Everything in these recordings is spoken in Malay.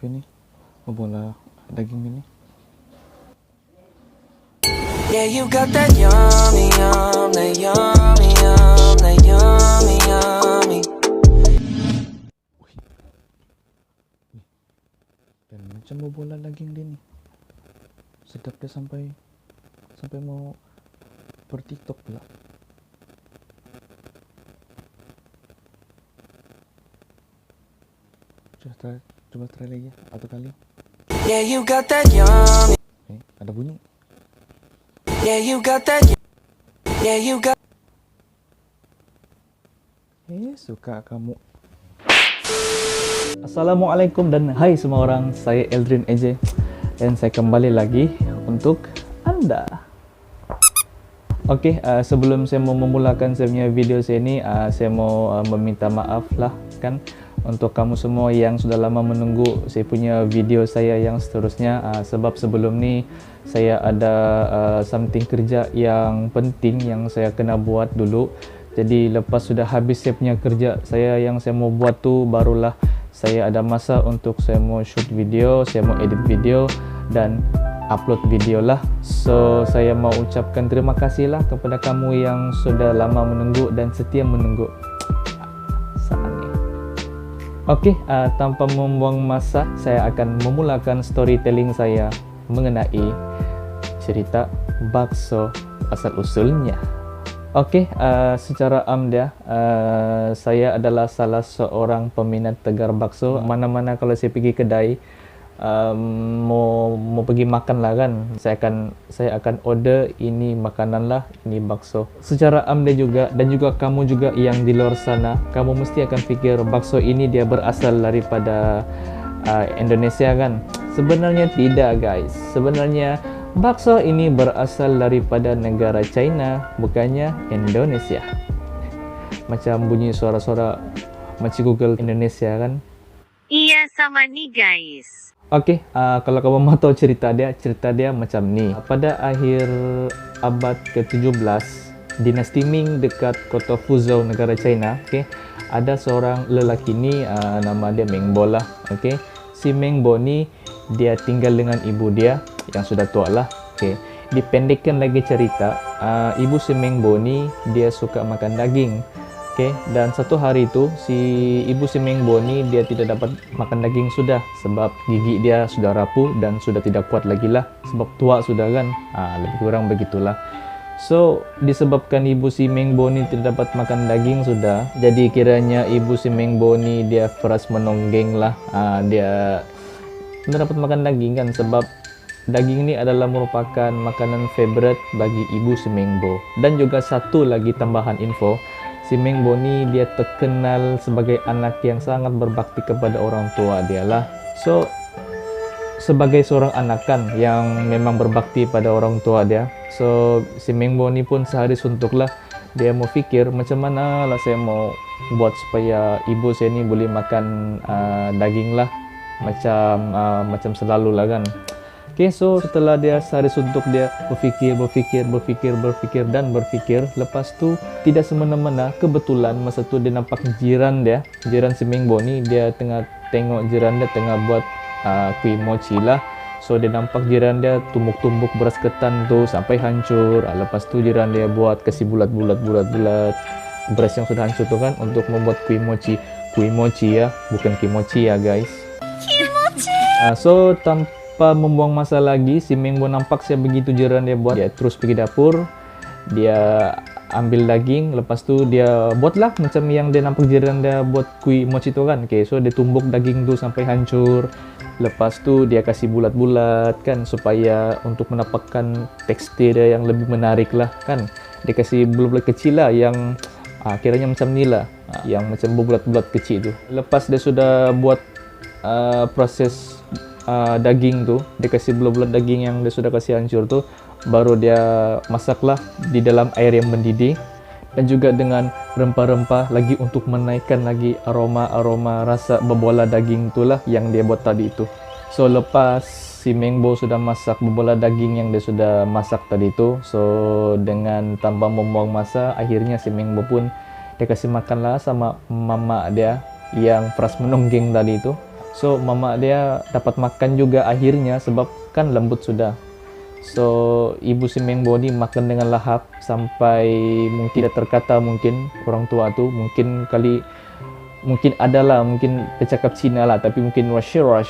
ini, bola daging ini. Yeah, you got that yummy, yum, that yummy, yum, that yummy, yummy. Dan macam bola daging dia nih. Sedap dia sampai mau per TikTok pula. Coba try lagi ya, satu kali. Yeah, you got that yummy. Ada bunyi. Yeah, you got that. Yeah, you got. Suka kamu. Assalamualaikum dan hai semua orang, saya Eldrin EJ dan saya kembali lagi untuk Anda. Oke, sebelum saya mau memulakan saya punya video saya ini, saya mau meminta maaf lah kan untuk kamu semua yang sudah lama menunggu saya punya video saya yang seterusnya, sebab sebelum ni saya ada something kerja yang penting yang saya kena buat dulu. Jadi lepas sudah habis saya punya kerja saya yang saya mau buat tu, barulah saya ada masa untuk saya mau shoot video, saya mau edit video dan upload video lah. So saya mau ucapkan terima kasih lah kepada kamu yang sudah lama menunggu dan setia menunggu saat ini. Oke, tanpa membuang masa, saya akan memulakan storytelling saya mengenai cerita bakso asal usulnya. Oke, secara amdah, saya adalah salah seorang peminat tegar bakso. Mana-mana kalau saya pergi kedai, mau pergi makan lah kan, saya akan order ini makanan lah, ini bakso. Secara amdah juga, dan juga kamu juga yang di luar sana, kamu mesti akan pikir bakso ini dia berasal daripada Indonesia kan? Sebenarnya tidak guys, sebenarnya bakso ini berasal daripada negara China, bukannya Indonesia. Macam bunyi suara-suara macam Google Indonesia kan? Iya sama nih guys. Oke, kalau kamu mau tahu cerita dia macam ni. Pada akhir abad ke-17, dinasti Ming dekat kota Fuzhou, negara China, ada seorang lelaki ni, nama dia Meng Bo lah. Si Meng Bo ni dia tinggal dengan ibu dia yang sudah tua lah. Dipendekkan lagi cerita, ibu si Meng Bo ni dia suka makan daging. Dan satu hari itu ibu si Meng Bo ni dia tidak dapat makan daging sudah, sebab gigi dia sudah rapuh dan sudah tidak kuat lagi lah, sebab tua sudah kan, lebih kurang begitulah. So disebabkan ibu si Meng Bo ni tidak dapat makan daging sudah, jadi kiranya ibu si Meng Bo ni dia keras menonggeng lah, dia tidak dapat makan daging kan, sebab daging ini adalah merupakan makanan favorite bagi ibu si Meng Bo. Dan juga satu lagi tambahan info, si Meng Bo ni dia terkenal sebagai anak yang sangat berbakti kepada orang tua dia lah. So sebagai seorang anak kan yang memang berbakti pada orang tua dia, so si Meng Bo ni pun sehari suntuk lah, dia mau fikir macam mana lah saya mau buat supaya ibu saya ni boleh makan daging lah, macam selalu lah kan. So setelah dia sehari suntuk, dia berfikir. Lepas tu tidak semena-mena, kebetulan masa tu dia nampak jiran si Meng Bo ni, dia tengah tengok jiran dia tengah buat kuih mochi lah. So dia nampak jiran dia tumbuk-tumbuk beras ketan tu sampai hancur. Lepas tu jiran dia buat kasih bulat-bulat beras yang sudah hancur tu kan, untuk membuat kuih mochi ya, bukan kimochi ya guys. So tanpa membuang masa lagi, si Meng Bo nampak saya begitu jiran dia buat, dia terus pergi dapur, dia ambil daging, lepas tu dia buatlah macam yang dia nampak jiran dia buat kuih mochi tu kan. So dia tumbuk daging tu sampai hancur, lepas tu dia kasih bulat-bulat kan, supaya untuk mendapatkan tekstur dia yang lebih menarik lah kan. Dia kasih bulat-bulat kecil lah, yang kiranya macam ni lah, yang macam bulat-bulat kecil tu. Lepas dia sudah buat proses daging tu, dia kasih bulat-bulat daging yang dia sudah kasih hancur tu, baru dia masaklah di dalam air yang mendidih, dan juga dengan rempah-rempah lagi untuk menaikkan lagi aroma rasa bebola daging itulah yang dia buat tadi itu. So lepas si Meng Bo sudah masak bebola daging yang dia sudah masak tadi itu, so dengan tanpa membuang masa, akhirnya si Meng Bo pun dia kasih makanlah sama mama dia yang peras menonggeng tadi itu. So mama dia dapat makan juga akhirnya sebab kan lembut sudah. So ibu si Mengbo ni makan dengan lahap sampai mungkin tidak terkata, mungkin orang tua tu mungkin adalah mungkin bercakap Cina lah, tapi mungkin mungkin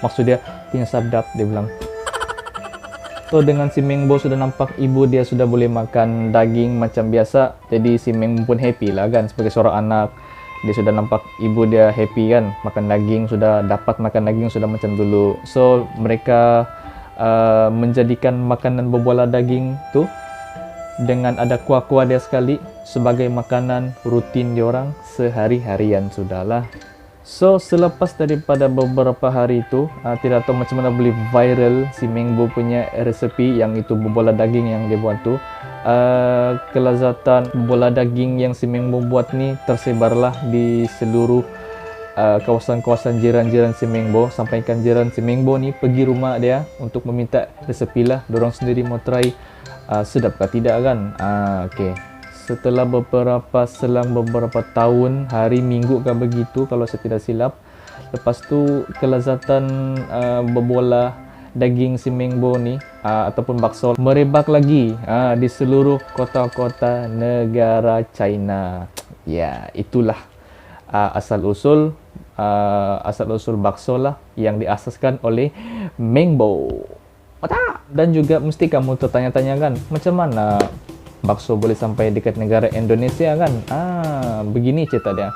maksud dia punya sabdap dia bilang. So dengan si Mengbo sudah nampak ibu dia sudah boleh makan daging macam biasa, jadi si Mengbo pun happy lah kan sebagai seorang anak. Dia sudah nampak ibu dia happy kan, makan daging, sudah dapat makan daging sudah macam dulu. So mereka menjadikan makanan berbola daging tu dengan ada kuah-kuah dia sekali sebagai makanan rutin diorang sehari-harian sudahlah. So selepas daripada beberapa hari itu, tidak tahu macam mana boleh viral si Mengbo punya resepi yang itu berbola daging yang dia buat tu. Kelezatan bola daging yang si Mengbo buat ni tersebarlah di seluruh kawasan-kawasan jiran-jiran si Mengbo. Sampaikan jiran si Mengbo ni pergi rumah dia untuk meminta resepi lah. Diorang sendiri mau try sedap kah tidak kan. Okay. Setelah selang beberapa tahun, hari minggu kah begitu kalau saya tidak silap. Lepas tu kelezatan berbola daging si Mengbo ni ataupun bakso merebak lagi di seluruh kota-kota negara China. Ya, itulah asal-usul bakso lah yang diasaskan oleh Mengbo. Dan juga mesti kamu tertanya-tanya kan, macam mana bakso boleh sampai dekat negara Indonesia kan? Begini cerita dia.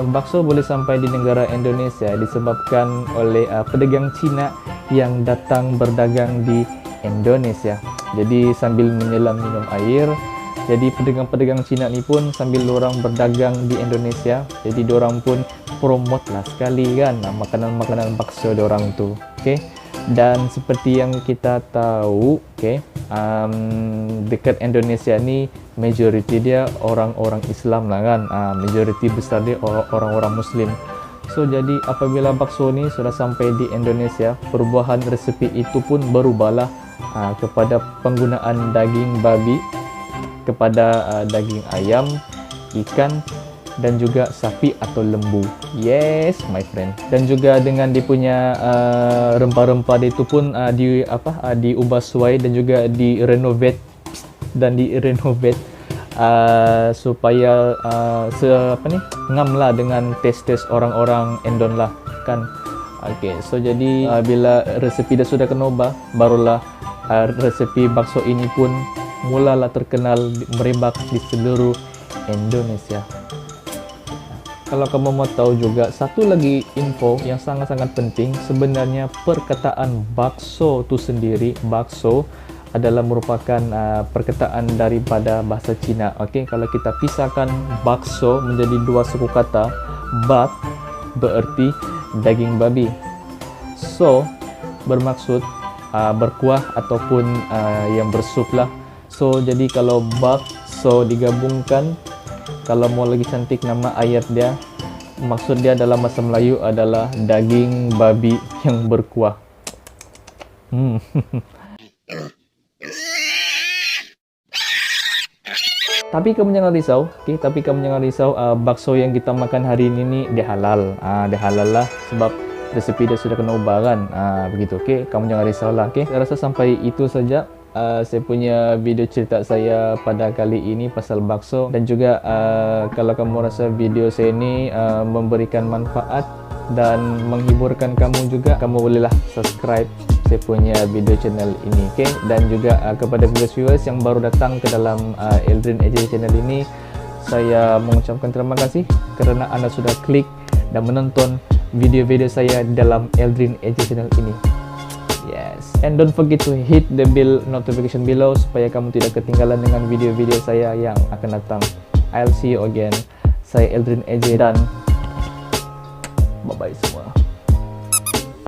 Bakso boleh sampai di negara Indonesia disebabkan oleh pedagang Cina yang datang berdagang di Indonesia. Jadi sambil menyelam minum air, jadi pedagang-pedagang Cina ni pun sambil orang berdagang di Indonesia, jadi diorang pun promote lah sekali kan makanan-makanan bakso diorang tu. Okay? Dan seperti yang kita tahu, okay, dekat Indonesia ni majoriti dia orang-orang Islam lah kan, majoriti besar dia orang-orang Muslim. So jadi apabila bakso ni sudah sampai di Indonesia, perubahan resepi itu pun berubahlah kepada penggunaan daging babi, kepada daging ayam, ikan dan juga sapi atau lembu. Yes, my friend. Dan juga dengan dia punya rempah-rempah dia itu pun diubah suai dan juga direnovate supaya ngam lah dengan taste orang-orang Indon lah kan. Okay, so jadi bila resepi dah sudah kena ubah, barulah resepi bakso ini pun mulalah terkenal merebak di seluruh Indonesia. Kalau kamu mau tahu juga satu lagi info yang sangat-sangat penting, sebenarnya perkataan bakso itu sendiri, bakso adalah merupakan perkataan daripada bahasa Cina. Okey, kalau kita pisahkan bakso menjadi dua suku kata, bak bererti daging babi, so bermaksud berkuah ataupun yang bersup lah. So jadi kalau bakso digabungkan, kalau mau lagi cantik nama ayat dia, maksud dia dalam bahasa Melayu adalah daging babi yang berkuah. Tapi kamu jangan risau, okay? Bakso yang kita makan hari ini ni dia halal. Dia halal lah sebab resepi dia sudah kena ubah kan. Begitu, okay? Kamu jangan risau lah, okay? Saya rasa sampai itu saja saya punya video cerita saya pada kali ini pasal bakso. Dan juga kalau kamu rasa video saya ini memberikan manfaat dan menghiburkan kamu juga, kamu bolehlah subscribe saya punya video channel ini, okay? Dan juga kepada viewers yang baru datang ke dalam Eldrin AJ channel ini, saya mengucapkan terima kasih kerana anda sudah klik dan menonton video-video saya dalam Eldrin AJ channel ini. Yes, and don't forget to hit the bell notification below supaya kamu tidak ketinggalan dengan video-video saya yang akan datang. I'll see you again. Saya Eldrin AJ dan bye-bye semua.